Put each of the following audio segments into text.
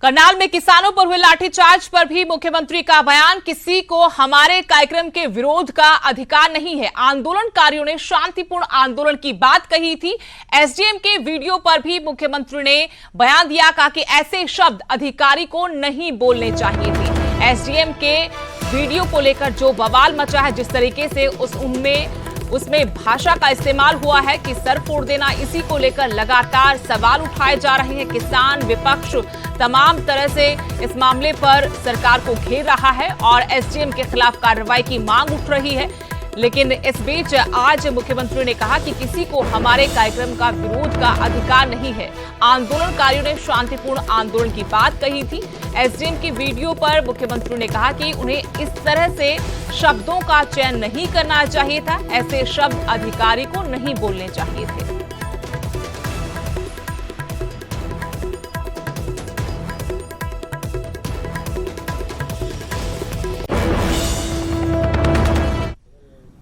करनाल में किसानों पर हुए लाठीचार्ज पर भी मुख्यमंत्री का बयान, किसी को हमारे कार्यक्रम के विरोध का अधिकार नहीं है। आंदोलनकारियों ने शांतिपूर्ण आंदोलन की बात कही थी। एसडीएम के वीडियो पर भी मुख्यमंत्री ने बयान दिया, कहा कि ऐसे शब्द अधिकारी को नहीं बोलने चाहिए थे। एसडीएम के वीडियो को लेकर जो बवाल मचा है, जिस तरीके से उसमें भाषा का इस्तेमाल हुआ है कि सर फोड़ देना, इसी को लेकर लगातार सवाल उठाए जा रहे हैं। किसान विपक्ष तमाम तरह से इस मामले पर सरकार को घेर रहा है और एसडीएम के खिलाफ कार्रवाई की मांग उठ रही है। लेकिन इस बीच आज मुख्यमंत्री ने कहा कि किसी को हमारे कार्यक्रम का विरोध का अधिकार नहीं है। आंदोलनकारियों ने शांतिपूर्ण आंदोलन की बात कही थी। एसडीएम की वीडियो पर मुख्यमंत्री ने कहा कि उन्हें इस तरह से शब्दों का चयन नहीं करना चाहिए था, ऐसे शब्द अधिकारी को नहीं बोलने चाहिए थे।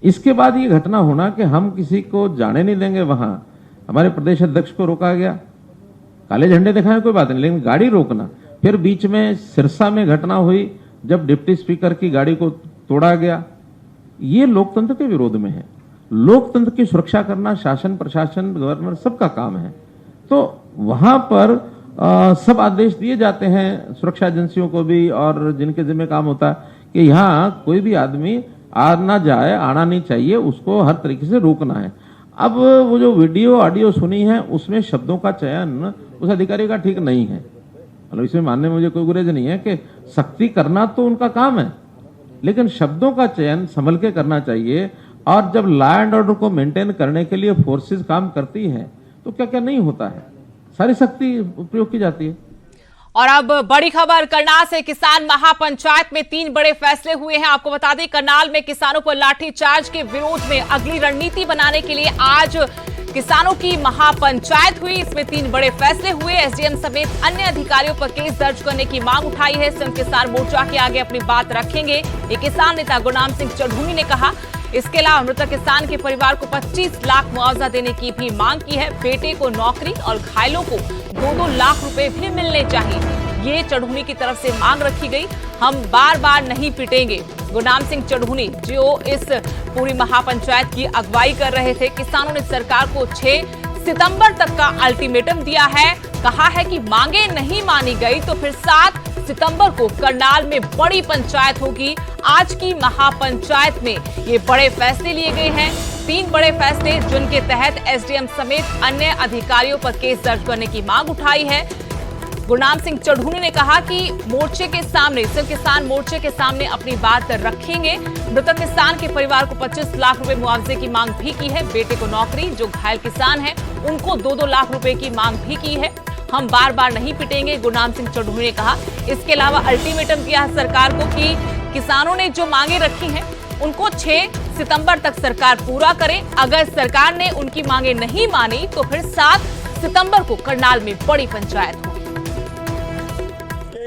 इसके बाद ये घटना होना कि हम किसी को जाने नहीं देंगे, वहां हमारे प्रदेश अध्यक्ष को रोका गया, काले झंडे दिखाए कोई बात नहीं, लेकिन गाड़ी रोकना, फिर बीच में सिरसा में घटना हुई जब डिप्टी स्पीकर की गाड़ी को तोड़ा गया, ये लोकतंत्र के विरोध में है। लोकतंत्र की सुरक्षा करना शासन, प्रशासन, गवर्नर सबका काम है। तो वहां पर सब आदेश दिए जाते हैं सुरक्षा एजेंसियों को भी, और जिनके जिम्मे काम होता है कि यहाँ कोई भी आदमी आना जाए, आना नहीं चाहिए, उसको हर तरीके से रोकना है। अब वो जो वीडियो ऑडियो सुनी है उसमें शब्दों का चयन उस अधिकारी का ठीक नहीं है। मतलब इसमें मानने में मुझे कोई गुरेज नहीं है कि सख्ती करना तो उनका काम है, लेकिन शब्दों का चयन संभल के करना चाहिए। और जब लॉ एंड ऑर्डर को मेंटेन करने के लिए फोर्सेस काम करती हैं तो क्या क्या नहीं होता है, सारी सख्ती उपयोग की जाती है। और अब बड़ी खबर करनाल से, किसान महापंचायत में 3 बड़े फैसले हुए हैं। आपको बता दें, करनाल में किसानों पर लाठीचार्ज के विरोध में अगली रणनीति बनाने के लिए आज किसानों की महापंचायत हुई। इसमें 3 बड़े फैसले हुए। एसडीएम समेत अन्य अधिकारियों पर केस दर्ज करने की मांग उठाई है। संघ किसान मोर्चा के आगे अपनी बात रखेंगे, ये किसान नेता गुरनाम सिंह चढ़ूनी ने कहा। इसके अलावा मृतक किसान के परिवार को 25 लाख मुआवजा देने की भी मांग की है। बेटे को नौकरी और घायलों को 2-2 लाख रुपए भी मिलने चाहिए, ये चढ़ूनी की तरफ से मांग रखी गई। हम बार बार नहीं पिटेंगे, गुरनाम सिंह चढ़ूनी जो इस पूरी महापंचायत की अगुवाई कर रहे थे। किसानों ने सरकार को 6 सितंबर तक का अल्टीमेटम दिया है। कहा है कि मांगे नहीं मानी गई तो फिर 7 सितंबर को करनाल में बड़ी पंचायत होगी। आज की महापंचायत में ये बड़े फैसले लिए गए हैं। 3 बड़े फैसले जिनके तहत एसडीएम समेत अन्य अधिकारियों पर केस दर्ज करने की मांग उठाई है। गुरनाम सिंह चढ़ूनी ने कहा कि मोर्चे के सामने, सिर्फ किसान मोर्चे के सामने अपनी बात रखेंगे। मृतक किसान के परिवार को 25 लाख रुपए मुआवजे की मांग भी की है। बेटे को नौकरी, जो घायल किसान है उनको 2-2 लाख रुपए की मांग भी की है। हम बार बार नहीं पिटेंगे, गुरनाम सिंह चढ़ूनी ने कहा। इसके अलावा अल्टीमेटम दिया है सरकार को कि किसानों ने जो मांगे रखी हैं उनको 6 सितंबर तक सरकार पूरा करे। अगर सरकार ने उनकी मांगे नहीं मानी तो फिर 7 सितंबर को करनाल में बड़ी पंचायत होगी।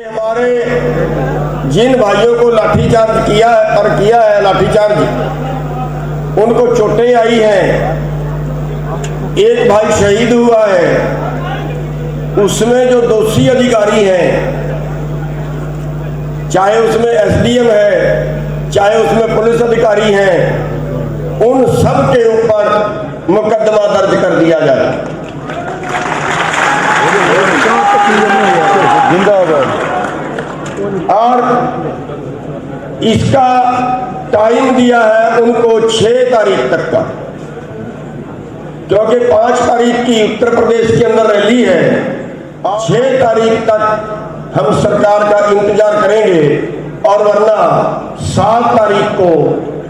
हमारे जिन भाइयों को लाठीचार्ज किया है लाठीचार्ज, उनको चोटें आई हैं, एक भाई शहीद हुआ है, उसमें जो दोषी अधिकारी हैं, चाहे उसमें एसडीएम है, चाहे उसमें पुलिस अधिकारी हैं, उन सब के ऊपर मुकदमा दर्ज कर दिया जाए। जिंदाबाद। और इसका टाइम दिया है उनको 6 तारीख तक का, क्योंकि 5 तारीख की उत्तर प्रदेश के अंदर रैली है। 6 तारीख तक हम सरकार का इंतजार करेंगे और वरना 7 तारीख को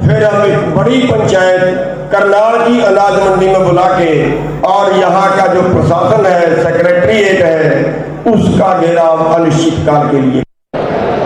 फिर हम एक बड़ी पंचायत करनाल की अनाज मंडी में बुला के, और यहाँ का जो प्रशासन है, सेक्रेटरीट है, उसका घेराव अनिश्चित काल के लिए।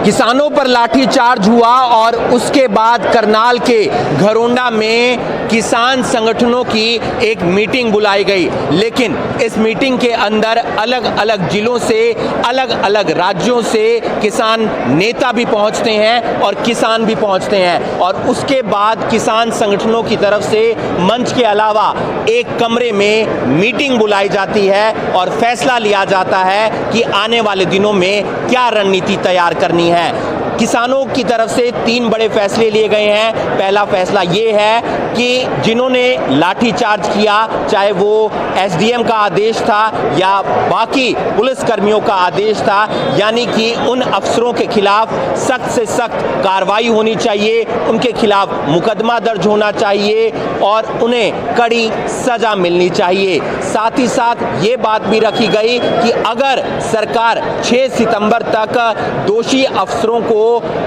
किसानों पर लाठीचार्ज हुआ और उसके बाद करनाल के घरोंडा में किसान संगठनों की एक मीटिंग बुलाई गई, लेकिन इस मीटिंग के अंदर अलग अलग जिलों से, अलग अलग राज्यों से किसान नेता भी पहुंचते हैं और किसान भी पहुंचते हैं। और उसके बाद किसान संगठनों की तरफ से मंच के अलावा एक कमरे में मीटिंग बुलाई जाती है और फैसला लिया जाता है कि आने वाले दिनों में क्या रणनीति तैयार करनी है। किसानों की तरफ से 3 बड़े फैसले लिए गए हैं। पहला फैसला ये है कि जिन्होंने लाठीचार्ज किया, चाहे वो एसडीएम का आदेश था या बाकी पुलिसकर्मियों का आदेश था, यानी कि उन अफसरों के खिलाफ सख्त से सख्त कार्रवाई होनी चाहिए, उनके खिलाफ मुकदमा दर्ज होना चाहिए और उन्हें कड़ी सजा मिलनी चाहिए। साथ ही साथ ये बात भी रखी गई कि अगर सरकार 6 सितंबर तक दोषी अफसरों को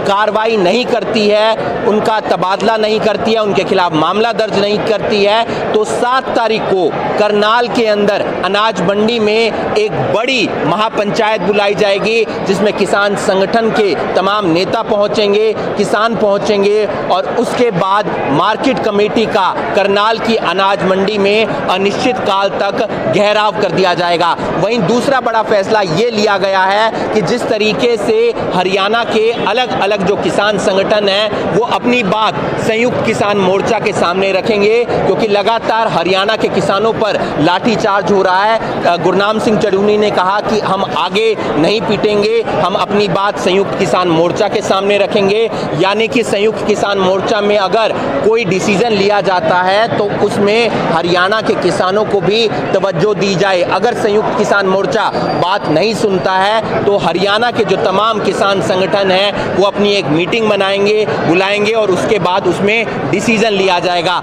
कार्रवाई नहीं करती है, उनका तबादला नहीं करती है, उनके खिलाफ मामला दर्ज नहीं करती है, तो 7 तारीख को करनाल के अंदर अनाज मंडी में एक बड़ी महापंचायत बुलाई जाएगी, जिसमें किसान संगठन के तमाम नेता पहुंचेंगे, किसान पहुंचेंगे और उसके बाद मार्केट कमेटी का करनाल की अनाज मंडी में अनिश्चित काल तक घेराव कर दिया जाएगा। वहीं दूसरा बड़ा फैसला ये लिया गया है कि जिस तरीके से हरियाणा के अलग अलग जो किसान संगठन हैं वो अपनी बात संयुक्त किसान मोर्चा के सामने रखेंगे, क्योंकि लगातार हरियाणा के किसानों पर लाठीचार्ज हो रहा है। गुरनाम सिंह चढ़ूनी ने कहा कि हम आगे नहीं पीटेंगे, हम अपनी बात संयुक्त किसान मोर्चा के सामने रखेंगे। यानी कि संयुक्त किसान मोर्चा में अगर कोई डिसीजन लिया जाता है तो उसमें हरियाणा के किसानों को भी तवज्जो दी जाए। अगर संयुक्त किसान मोर्चा बात नहीं सुनता है तो हरियाणा के जो तमाम किसान संगठन हैं वो अपनी एक मीटिंग बुलाएंगे और उसके बाद उसमें डिसीजन लिया जाएगा।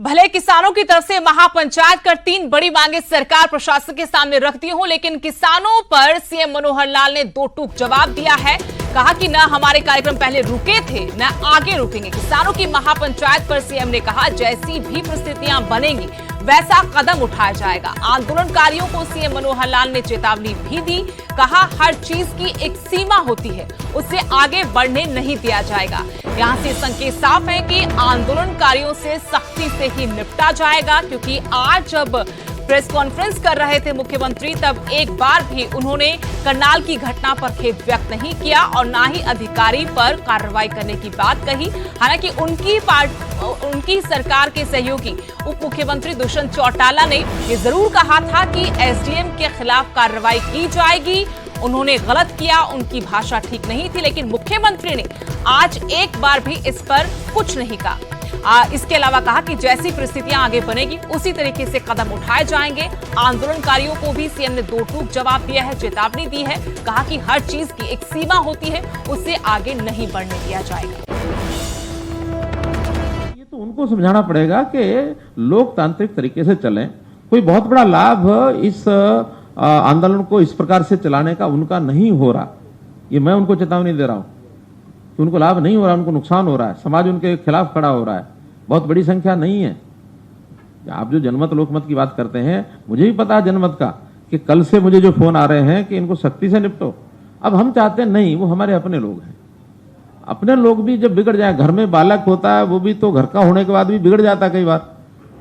भले किसानों की तरफ से महापंचायत कर 3 बड़ी मांगे सरकार प्रशासन के सामने रखती हो, लेकिन किसानों पर सीएम मनोहर लाल ने 2 टूक जवाब दिया है। कहा कि न हमारे कार्यक्रम पहले रुके थे न आगे रुकेंगे। किसानों की महापंचायत पर सीएम ने कहा जैसी भी परिस्थितियां बनेंगी वैसा कदम उठाया जाएगा। आंदोलनकारियों को सीएम मनोहर लाल ने चेतावनी भी दी। कहा हर चीज की एक सीमा होती है, उससे आगे बढ़ने नहीं दिया जाएगा। यहां से संकेत साफ है कि आंदोलनकारियों से सख्ती से ही निपटा जाएगा, क्योंकि आज जब प्रेस कॉन्फ्रेंस कर रहे थे मुख्यमंत्री तब एक बार भी उन्होंने करनाल की घटना पर खेद व्यक्त नहीं किया और ना ही अधिकारी पर कार्रवाई करने की बात कही। हालांकि उनकी सरकार के सहयोगी उप मुख्यमंत्री दुष्यंत चौटाला ने ये जरूर कहा था कि एसडीएम के खिलाफ कार्रवाई की जाएगी, उन्होंने गलत किया, उनकी भाषा ठीक नहीं थी, लेकिन मुख्यमंत्री ने आज एक बार भी इस पर कुछ नहीं कहा। इसके अलावा कहा कि जैसी परिस्थितियां आगे बनेगी उसी तरीके से कदम उठाए जाएंगे। आंदोलनकारियों को भी सीएम ने 2 टूक जवाब दिया है, चेतावनी दी है। कहा कि हर चीज की एक सीमा होती है, उससे आगे नहीं बढ़ने दिया जाएगा। ये तो उनको समझाना पड़ेगा कि लोकतांत्रिक तरीके से चलें। कोई बहुत बड़ा लाभ इस आंदोलन को इस प्रकार से चलाने का उनका नहीं हो रहा, ये मैं उनको चेतावनी दे रहा हूं कि उनको लाभ नहीं हो रहा, उनको नुकसान हो रहा है, समाज उनके खिलाफ खड़ा हो रहा है। बहुत बड़ी संख्या नहीं है। आप जो जनमत लोकमत की बात करते हैं, मुझे भी पता है जनमत का कि कल से मुझे जो फोन आ रहे हैं कि इनको सख्ती से निपटो। अब हम चाहते हैं नहीं, वो हमारे अपने लोग हैं। अपने लोग भी जब बिगड़ जाए, घर में बालक होता है वो भी तो घर का होने के बाद भी बिगड़ जाता है कई बार।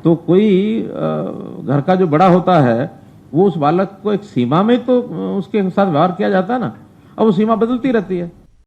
तो कोई घर का जो बड़ा होता है वो उस बालक को एक सीमा में तो उसके साथ व्यवहार किया जाता है ना, अब वो सीमा बदलती रहती है।